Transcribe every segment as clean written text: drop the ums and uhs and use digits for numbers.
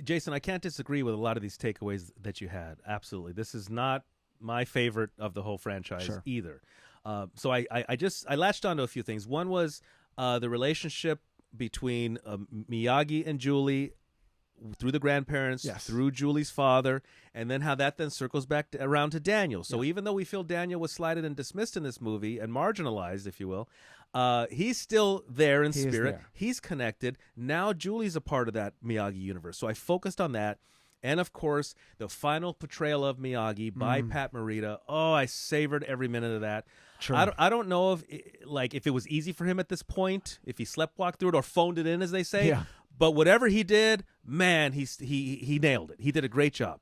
Jason, I can't disagree with a lot of these takeaways that you had. Absolutely. This is not my favorite of the whole franchise either. So I latched onto a few things. One was the relationship between Miyagi and Julie through the grandparents, through Julie's father, and then how that then circles back around to Daniel. So even though we feel Daniel was slighted and dismissed in this movie and marginalized, if you will, he's still there in spirit. He's connected. Now Julie's a part of that Miyagi universe. So I focused on that. And, of course, the final portrayal of Miyagi by Pat Morita. Oh, I savored every minute of that. True. I don't know if it was easy for him at this point, if he sleptwalked through it or phoned it in, as they say. Yeah. But whatever he did, man, he nailed it. He did a great job.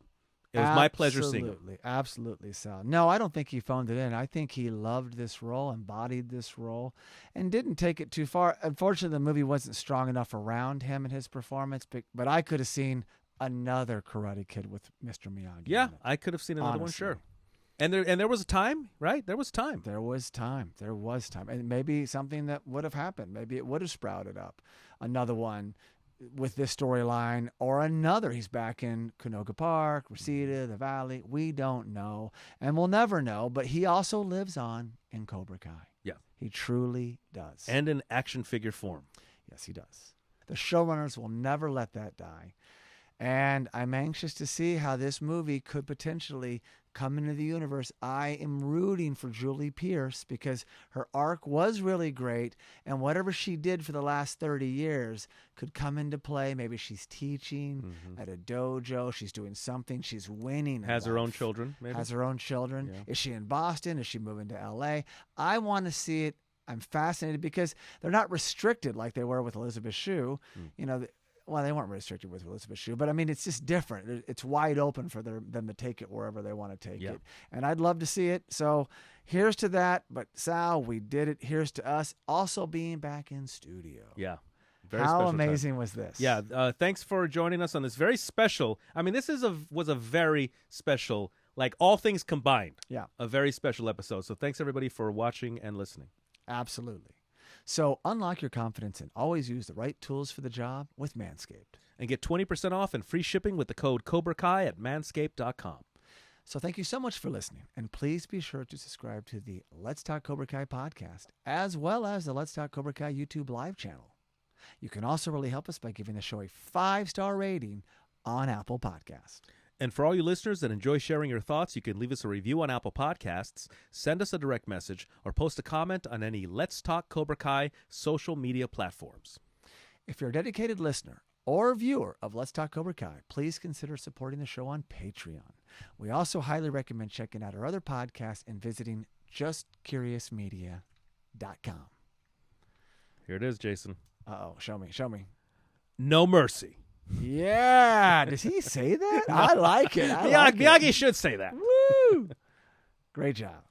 It was my pleasure seeing him. Absolutely, Sal. No, I don't think he phoned it in. I think he loved this role, embodied this role, and didn't take it too far. Unfortunately, the movie wasn't strong enough around him and his performance, but I could have seen another Karate Kid with Mr. Miyagi. Yeah, I could have seen another one, sure. And there was a time, right? There was time. There was time. And maybe something that would have happened. Maybe it would have sprouted up. Another one with this storyline or another. He's back in Canoga Park, Reseda, the Valley. We don't know. And we'll never know. But he also lives on in Cobra Kai. Yeah. He truly does. And in action figure form. Yes, he does. The showrunners will never let that die. And I'm anxious to see how this movie could potentially come into the universe. I am rooting for Julie Pierce because her arc was really great, and whatever she did for the last 30 years could come into play. Maybe she's teaching at a dojo. She's doing something. She's winning. Has her own children, maybe. Has her own children. Yeah. Is she in Boston? Is she moving to L.A.? I want to see it. I'm fascinated because they're not restricted like they were with Elizabeth Shue. You know, well, they weren't restricted with Elizabeth Shue, but I mean, it's just different. It's wide open for them to take it wherever they want to take it. And I'd love to see it. So here's to that. But Sal, we did it. Here's to us also being back in studio. Yeah. How amazing was this? Yeah. Thanks for joining us on this very special. I mean, this was a very special, like all things combined. Yeah. A very special episode. So thanks everybody for watching and listening. Absolutely. So unlock your confidence and always use the right tools for the job with Manscaped. And get 20% off and free shipping with the code cobrakai at manscaped.com. So thank you so much for listening. And please be sure to subscribe to the Let's Talk Cobra Kai podcast, as well as the Let's Talk Cobra Kai YouTube live channel. You can also really help us by giving the show a 5-star rating on Apple Podcasts. And for all you listeners that enjoy sharing your thoughts, you can leave us a review on Apple Podcasts, send us a direct message, or post a comment on any Let's Talk Cobra Kai social media platforms. If you're a dedicated listener or viewer of Let's Talk Cobra Kai, please consider supporting the show on Patreon. We also highly recommend checking out our other podcasts and visiting justcuriousmedia.com. Here it is, Jason. Uh-oh, show me. No mercy. Yeah. Does he say that? I like it. Miyagi should say that. Woo! Great job.